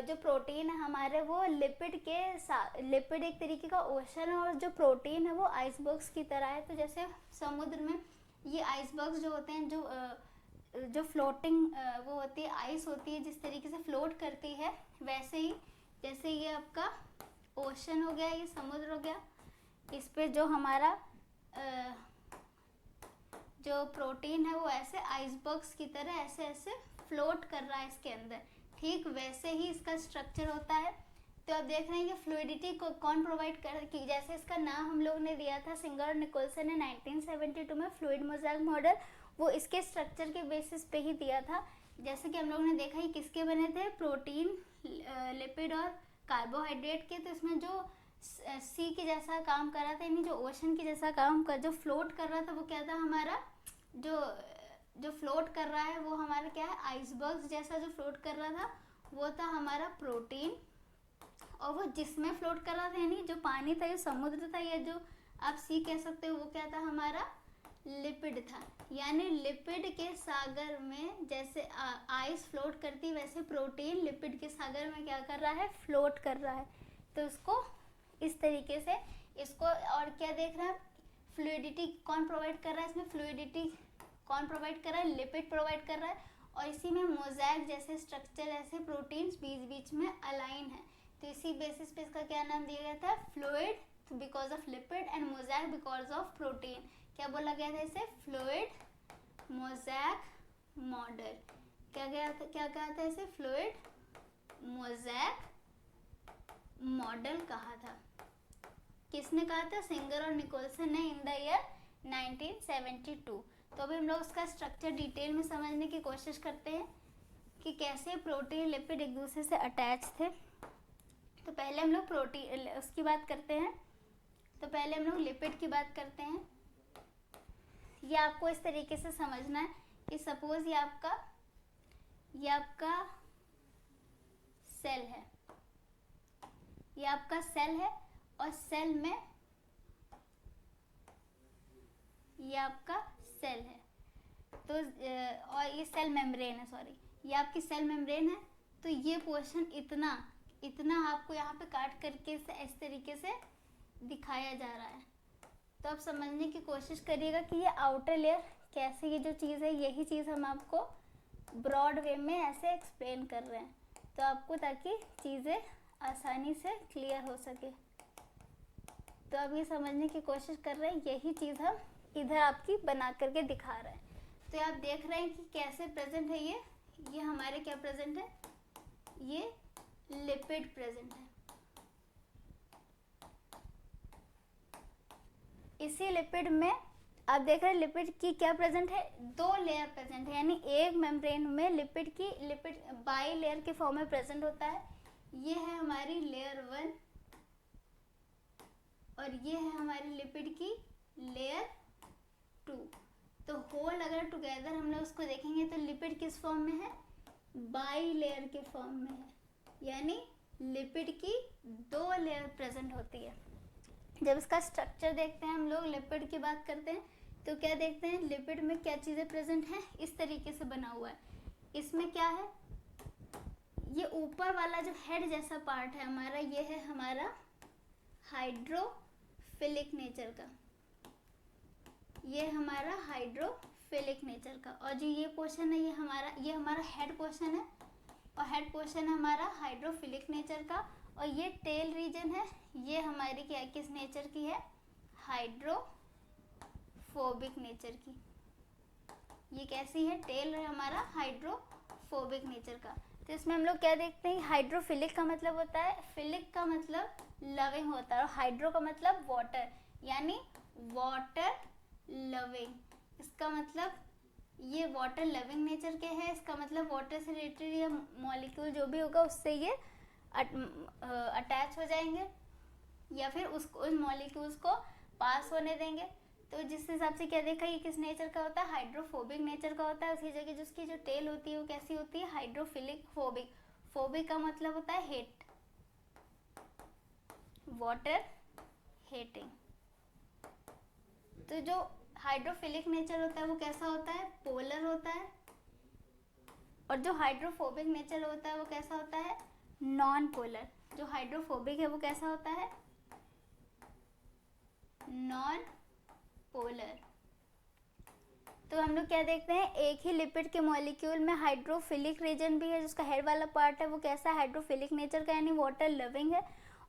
जो प्रोटीन है हमारे वो लिपिड के साथ, लिपिड एक तरीके का ओशन है और जो प्रोटीन है वो आइसबर्ग्स की तरह है। तो जैसे समुद्र में ये आइसबर्ग्स जो होते हैं, जो फ्लोटिंग वो होती है, आइस होती है, जिस तरीके से फ्लोट करती है, वैसे ही जैसे ये आपका ओशन हो गया, ये समुद्र हो गया, इस पे जो हमारा जो प्रोटीन है वो ऐसे आइसबर्ग्स की तरह ऐसे ऐसे फ्लोट कर रहा है इसके अंदर, ठीक वैसे ही इसका स्ट्रक्चर होता है। तो आप देख रहे हैं कि फ्लूइडिटी को कौन प्रोवाइड कर, कि जैसे इसका नाम हम लोग ने दिया था सिंगर और निकोलसन ने 1972 में फ्लूइड मोज़ेक मॉडल, वो इसके स्ट्रक्चर के बेसिस पे ही दिया था। जैसे कि हम लोग ने देखा ही किसके बने थे, प्रोटीन, लिपिड और कार्बोहाइड्रेट के। तो इसमें जो सी के जैसा काम कर रहा था, यानी जो ओशन के जैसा काम कर, जो फ्लोट कर रहा था, वो क्या था हमारा, जो फ्लोट कर रहा है वो हमारा क्या है, आइसबर्ग्स जैसा जो फ्लोट कर रहा था वो था हमारा प्रोटीन। और वो जिसमें फ्लोट कर रहा था, यानी जो पानी था, ये समुद्र था, या जो आप सी कह सकते हो, वो क्या था हमारा लिपिड था। यानी लिपिड के सागर में जैसे आइस फ्लोट करती, वैसे प्रोटीन लिपिड के सागर में क्या कर रहा है, फ्लोट कर रहा है। तो उसको इस तरीके से इसको, और क्या देख रहा है, फ्लूइडिटी कौन प्रोवाइड कर रहा है, इसमें फ्लूइडिटी कौन प्रोवाइड कर रहा है, लिपिड प्रोवाइड कर रहा है। और इसी में मोज़ेक जैसे स्ट्रक्चर, ऐसे प्रोटीन्स बीच बीच में अलाइन है। तो इसी बेसिस पे इसका क्या नाम दिया गया था, fluid because of lipid and mosaic because of protein. क्या बोला गया था इसे, फ्लूइड मोज़ेक मॉडल। क्या कहा था इसे, फ्लूइड मोज़ेक मॉडल कहा था। किसने कहा था, सिंगर और निकोलसन ने इन द ईयर 1972। तो अभी हम लोग उसका स्ट्रक्चर डिटेल में समझने की कोशिश करते हैं कि कैसे प्रोटीन लिपिड एक दूसरे से अटैच थे। तो पहले हम लोग प्रोटीन उसकी बात करते हैं। तो पहले हम लोग लिपिड की बात करते हैं। ये आपको इस तरीके से समझना है कि सपोज ये आपका सेल है, ये आपका सेल है, और सेल में ये आपका सेल है, तो और ये सेल मेम्ब्रेन है, सॉरी, ये आपकी सेल मेम्ब्रेन है। तो ये पोर्शन इतना आपको यहाँ पे काट करके इस तरीके से दिखाया जा रहा है। तो आप समझने की कोशिश करिएगा कि ये आउटर लेयर कैसे, ये जो चीज़ है, यही चीज़ हम आपको ब्रॉड वे में ऐसे एक्सप्लेन कर रहे हैं, तो आपको ताकि चीज़ें आसानी से क्लियर हो सके। तो अब ये समझने की कोशिश कर रहे हैं, यही चीज़ हम इधर आपकी बना करके दिखा रहे हैं। तो आप देख रहे हैं कि कैसे प्रेजेंट है ये हमारे क्या प्रेजेंट है, ये लिपिड प्रेजेंट है। इसी लिपिड में आप देख रहे हैं लिपिड की क्या प्रेजेंट है, 2 लेयर प्रेजेंट है, यानी एक मेम्ब्रेन में लिपिड बाई लेयर के फॉर्म में प्रेजेंट होता है। ये है हमारी लेयर 1 और ये है हमारी लिपिड की लेयर 2। तो होल अगर टुगेदर हम लोग उसको देखेंगे तो लिपिड किस फॉर्म में है, बाई लेयर के फॉर्म में है, यानी लिपिड की 2 लेयर प्रेजेंट होती है। जब इसका स्ट्रक्चर देखते हैं हम लोग, लिपिड की बात करते हैं, तो क्या देखते हैं, लिपिड में क्या चीज़ें प्रेजेंट हैं, इस तरीके से बना हुआ है। इसमें क्या है, ये ऊपर वाला जो हेड जैसा पार्ट है हमारा, ये है हमारा हाइड्रोफिलिक नेचर का, ये हमारा हाइड्रोफिलिक नेचर का। और जो ये पोर्शन है, ये हमारा हेड पोर्शन है, और हेड पोर्शन है हमारा हाइड्रोफिलिक नेचर का। और ये टेल रीजन है, ये हमारी क्या किस नेचर की है, हाइड्रोफोबिक नेचर की। ये कैसी है, टेल है हमारा हाइड्रोफोबिक नेचर का। तो इसमें हम लोग क्या देखते हैं, हाइड्रोफिलिक का मतलब होता है, फिलिक का मतलब लविंग होता है, और हाइड्रो का मतलब वाटर, यानी वाटर लविंग। इसका मतलब ये वाटर लविंग नेचर के है, इसका मतलब वाटर से रिलेटेड ये मॉलिक्यूल जो भी होगा उससे ये अटैच हो जाएंगे या फिर उसको उस मॉलिक्यूल्स को पास होने देंगे। तो जिस हिसाब से क्या देखा, ये किस नेचर का होता है, हाइड्रोफोबिक नेचर का होता है। उसी जगह जिसकी जो टेल होती है वो कैसी होती है, हाइड्रोफिलिक फोबिक। फोबिक का मतलब होता है हेट, वाटर हेटिंग। तो जो हाइड्रोफिलिक नेचर होता है वो कैसा होता है, पोलर होता है। और जो हाइड्रोफोबिक नेचर होता है वो कैसा होता है, नॉन पोलर। जो हाइड्रोफोबिक है वो कैसा होता है, नॉन पोलर। तो हम लोग क्या देखते हैं, एक ही लिपिड के मॉलिक्यूल में हाइड्रोफिलिक रीजन भी है, जिसका हेड वाला पार्ट है वो कैसा है, हाइड्रोफिलिक नेचर का यानी वाटर लविंग है।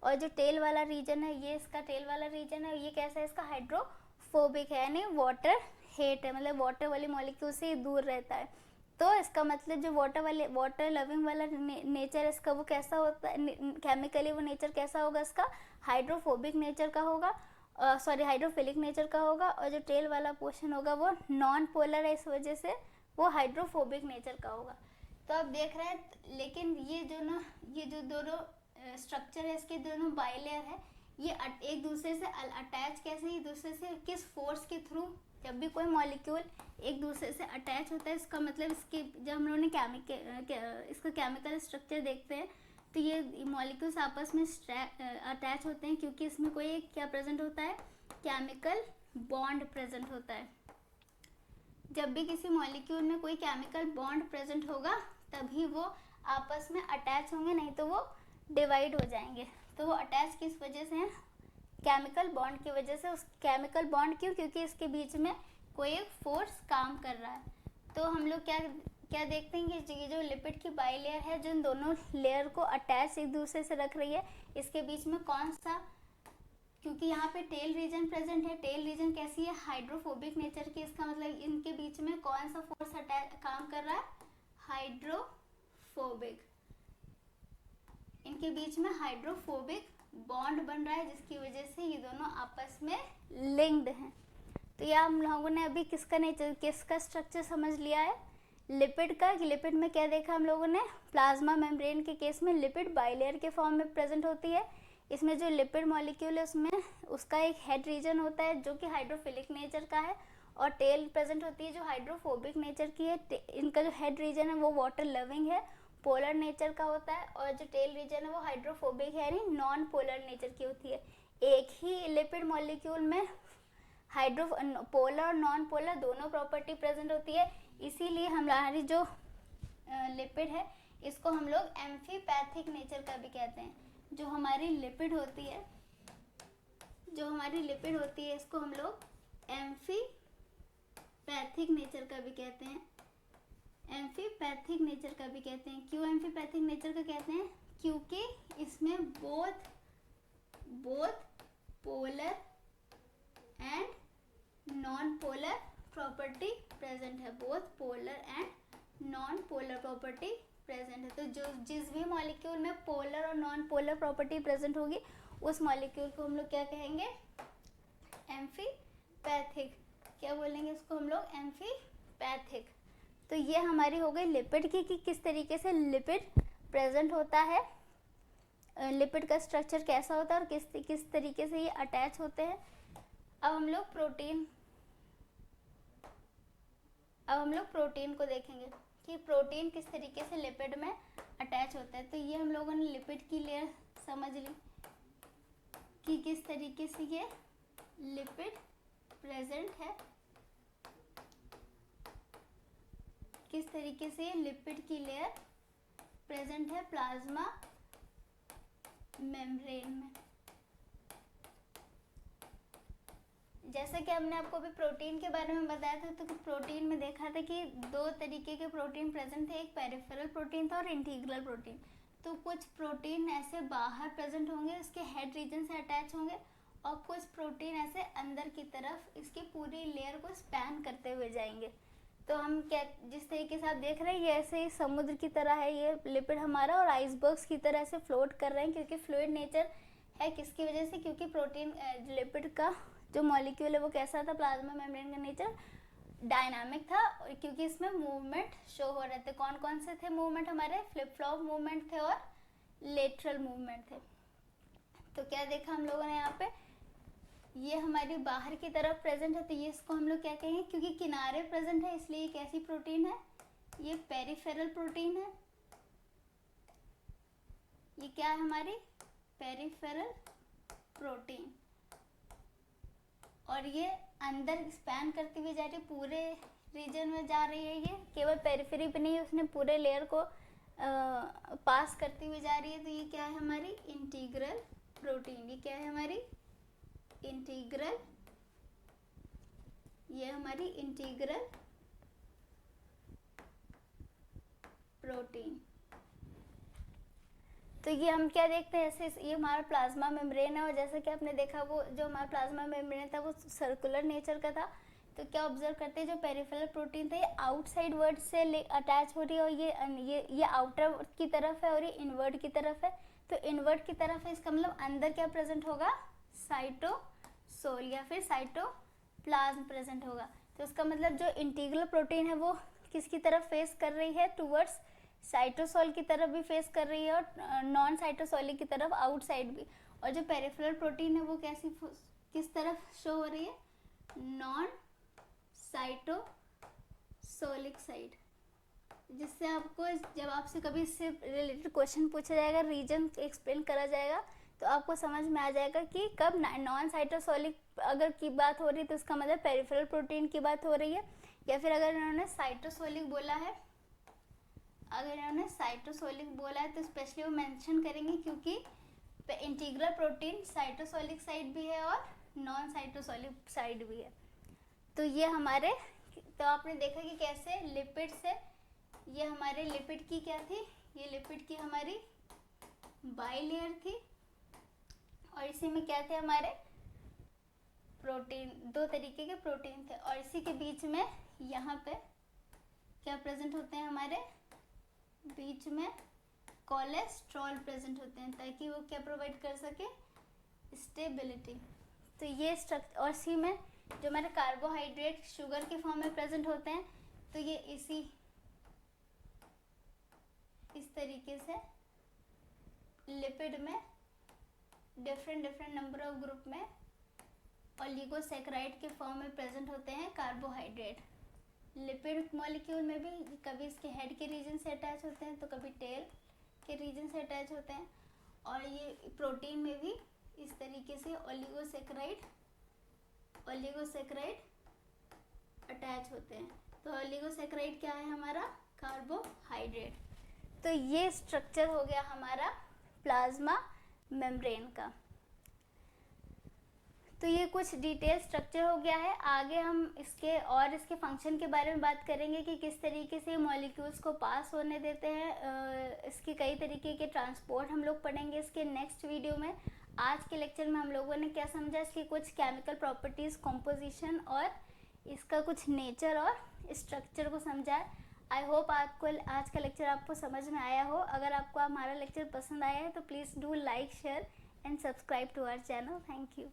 और जो टेल वाला रीजन है, ये इसका टेल वाला रीजन है, ये कैसा है, इसका हाइड्रोफोबिक है यानी वाटर हेट है, मतलब वाटर वाली मॉलिक्यूल से दूर रहता है। तो इसका मतलब जो वाटर लविंग वाला नेचर इसका वो कैसा होता है, केमिकली वो नेचर कैसा होगा, इसका हाइड्रोफोबिक नेचर का होगा, हाइड्रोफिलिक नेचर का होगा। और जो टेल वाला पोर्शन होगा वो नॉन पोलर है, इस वजह से वो हाइड्रोफोबिक नेचर का होगा। तो आप देख रहे हैं, लेकिन ये जो दोनों स्ट्रक्चर है इसके दोनों बाइलेयर है, ये एक दूसरे से अटैच कैसे, एक दूसरे से किस फोर्स के थ्रू। जब भी कोई मॉलिक्यूल एक दूसरे से अटैच होता है, इसका मतलब इसके जब हम लोगों ने इसका केमिकल स्ट्रक्चर देखते हैं तो ये मॉलिक्यूल्स आपस में अटैच होते हैं क्योंकि इसमें कोई एक क्या प्रेजेंट होता है, केमिकल बॉन्ड प्रेजेंट होता है। जब भी किसी मॉलिक्यूल में कोई केमिकल बॉन्ड प्रेजेंट होगा तभी वो आपस में अटैच होंगे, नहीं तो वो डिवाइड हो जाएंगे। तो वो अटैच किस वजह से हैं, केमिकल बॉन्ड की वजह से। उस केमिकल बॉन्ड क्यों, क्योंकि इसके बीच में कोई एक फोर्स काम कर रहा है। तो हम लोग क्या देखते हैं कि ये जो लिपिड की बाइलेयर है, जो इन दोनों लेयर को अटैच एक दूसरे से रख रही है, इसके बीच में कौन सा, क्योंकि यहाँ पे टेल रीजन प्रेजेंट है, टेल रीजन कैसी है, हाइड्रोफोबिक नेचर की। इसका मतलब इनके बीच में कौन सा फोर्स काम कर रहा है, हाइड्रोफोबिक। इनके बीच में हाइड्रोफोबिक बॉन्ड बन रहा है, जिसकी वजह से ये दोनों आपस में लिंक्ड हैं। तो यह हम लोगों ने अभी किसका स्ट्रक्चर समझ लिया है, लिपिड का। कि लिपिड में क्या देखा हम लोगों ने, प्लाज्मा मेम्ब्रेन के केस में लिपिड बाइलेयर के फॉर्म में प्रेजेंट होती है। इसमें जो लिपिड मॉलिक्यूल है उसमें उसका एक हेड रीजन होता है जो कि हाइड्रोफिलिक नेचर का है, और टेल प्रेजेंट होती है जो हाइड्रोफोबिक नेचर की है। इनका जो हेड रीजन है वो वाटर लविंग है, पोलर नेचर का होता है, और जो टेल रीजन है वो हाइड्रोफोबिक है यानी नॉन पोलर नेचर की होती है। एक ही लिपिड मॉलिक्यूल में पोलर और नॉन पोलर दोनों प्रॉपर्टी प्रेजेंट होती है। इसीलिए हमारी जो लिपिड है इसको हम लोग एम्फीपैथिक नेचर का भी कहते हैं। जो हमारी लिपिड होती है इसको हम लोग एम्फीपैथिक नेचर का भी कहते हैं, एम्फीपैथिक नेचर का भी कहते हैं। क्यों एम्फीपैथिक नेचर का कहते हैं, क्योंकि इसमें both polar and non polar property present है, both polar and non polar property present है। तो जो जिस भी मॉलिक्यूल में पोलर और नॉन पोलर प्रॉपर्टी प्रेजेंट होगी उस मॉलिक्यूल को हम लोग क्या कहेंगे, एम्फीपैथिक। क्या बोलेंगे इसको हम लोग, एम्फीपैथिक। तो ये हमारी हो गई लिपिड की कि किस तरीके से लिपिड प्रेजेंट होता है, लिपिड का स्ट्रक्चर कैसा होता है और किस तरीके से ये अटैच होते हैं। अब हम लोग प्रोटीन को देखेंगे कि प्रोटीन किस तरीके से लिपिड में अटैच होता है। तो ये हम लोगों ने लिपिड की लेयर समझ ली कि किस तरीके से ये लिपिड प्रेजेंट है, किस तरीके से लिपिड की लेयर प्रेजेंट है प्लाज्मा मेम्ब्रेन में। जैसे कि हमने आपको अभी प्रोटीन के बारे में बताया था, तो प्रोटीन में देखा था कि दो तरीके के प्रोटीन प्रेजेंट थे, एक पेरिफेरल प्रोटीन था और इंटीग्रल प्रोटीन। तो कुछ प्रोटीन ऐसे बाहर प्रेजेंट होंगे, इसके हेड रीजन से अटैच होंगे, और कुछ प्रोटीन ऐसे अंदर की तरफ इसकी पूरी लेयर को स्पैन करते हुए जाएंगे। तो हम क्या, जिस तरीके से आप देख रहे हैं ये ऐसे ही समुद्र की तरह है ये लिपिड हमारा, और आइसबर्ग्स की तरह से फ्लोट कर रहे हैं, क्योंकि फ्लूइड नेचर है। किसकी वजह से, क्योंकि प्रोटीन लिपिड का जो मॉलिक्यूल है वो कैसा था, प्लाज्मा मेम्ब्रेन का नेचर डायनामिक था क्योंकि इसमें मूवमेंट शो हो रहे थे। कौन कौन से थे मूवमेंट हमारे? फ्लिप फ्लॉप मूवमेंट थे और लेटरल मूवमेंट थे। तो क्या देखा हम लोगों ने यहाँ पे, ये हमारी बाहर की तरफ प्रेजेंट है, तो ये इसको हम लोग क्या कहेंगे, क्योंकि किनारे प्रेजेंट है इसलिए ये कैसी प्रोटीन है, ये पेरिफेरल प्रोटीन है। ये क्या है हमारी? Peripheral protein. और ये अंदर स्पैन करती हुई जा रही है, पूरे रीजन में जा रही है, ये केवल पेरिफेरी पे नहीं, उसने पूरे लेयर को पास करती हुई जा रही है। तो ये क्या है हमारी? Integral protein. ये क्या है हमारी? इंटीग्रल, ये हमारी इंटीग्रल प्रोटीन। तो ये हम क्या देखते हैं, ऐसे ये हमारा प्लाज्मा मेम्ब्रेन है, और जैसा कि आपने देखा वो जो हमारा प्लाज्मा मेम्ब्रेन था वो सर्कुलर नेचर का था। तो क्या ऑब्जर्व करते हैं, जो पेरिफेरल प्रोटीन था ये आउटसाइड वर्ड से अटैच हो रही है, और ये आउटर की तरफ है और ये इनवर्ड की तरफ है। तो इनवर्ड की तरफ है, इसका मतलब अंदर क्या प्रेजेंट होगा? साइटोसोल या फिर साइटोप्लाज्म प्रेजेंट होगा। तो इसका मतलब जो इंटीग्रल प्रोटीन है वो किसकी तरफ फेस कर रही है? टूवर्ड्स साइटोसोल की तरफ भी फेस कर रही है, और नॉन साइटोसोलिक की तरफ आउटसाइड भी। और जो पेरिफेरल प्रोटीन है वो किस तरफ शो हो रही है? Non cytosolic side. जिससे आपको जब आपसे कभी इससे रिलेटेड क्वेश्चन पूछा जाएगा, रीजन एक्सप्लेन करा जाएगा, तो आपको समझ में आ जाएगा कि कब नॉन साइटोसोलिक अगर की बात हो रही है तो इसका मतलब पेरिफेरल प्रोटीन की बात हो रही है, या फिर अगर इन्होंने साइटोसोलिक बोला है, अगर इन्होंने साइटोसोलिक बोला है तो स्पेशली वो मेंशन करेंगे, क्योंकि इंटीग्रल प्रोटीन साइटोसोलिक साइड भी है और नॉन साइटोसोलिक साइड भी है। तो ये हमारे, तो आपने देखा कि कैसे लिपिड से, ये हमारे लिपिड की क्या थी, ये लिपिड की हमारी बाइलेयर थी, और इसी में क्या थे हमारे प्रोटीन, दो तरीके के प्रोटीन थे, और इसी के बीच में यहाँ पे क्या प्रेजेंट होते हैं हमारे बीच में? कोलेस्ट्रॉल प्रेजेंट होते हैं, ताकि वो क्या प्रोवाइड कर सके? स्टेबिलिटी। तो ये स्ट्रक्चर, और इसी में जो हमारे कार्बोहाइड्रेट शुगर के फॉर्म में प्रेजेंट होते हैं, तो ये इस तरीके से लिपिड में डिफरेंट नंबर ऑफ ग्रुप में ओलिगोसैकेराइड के फॉर्म में प्रेजेंट होते हैं कार्बोहाइड्रेट। लिपिड मॉलिक्यूल में भी कभी इसके हेड के रीजन से अटैच होते हैं, तो कभी टेल के रीजन से अटैच होते हैं, और ये प्रोटीन में भी इस तरीके से ओलिगोसैकेराइड अटैच होते हैं। तो ओलिगोसैकेराइड क्या है हमारा? कार्बोहाइड्रेट। तो ये स्ट्रक्चर हो गया हमारा प्लाज्मा मेम्ब्रेन का। तो ये कुछ डिटेल स्ट्रक्चर हो गया है। आगे हम इसके फंक्शन के बारे में बात करेंगे कि किस तरीके से मॉलिक्यूल्स को पास होने देते हैं। इसके कई तरीके के ट्रांसपोर्ट हम लोग पढ़ेंगे इसके नेक्स्ट वीडियो में। आज के लेक्चर में हम लोगों ने क्या समझा, इसकी कुछ केमिकल प्रॉपर्टीज़, कॉम्पोजिशन और इसका कुछ नेचर और स्ट्रक्चर को समझा है। आई होप आपको आज का लेक्चर आपको समझ में आया हो। अगर आपको हमारा लेक्चर पसंद आया है तो please do like, share and subscribe to our channel. Thank you.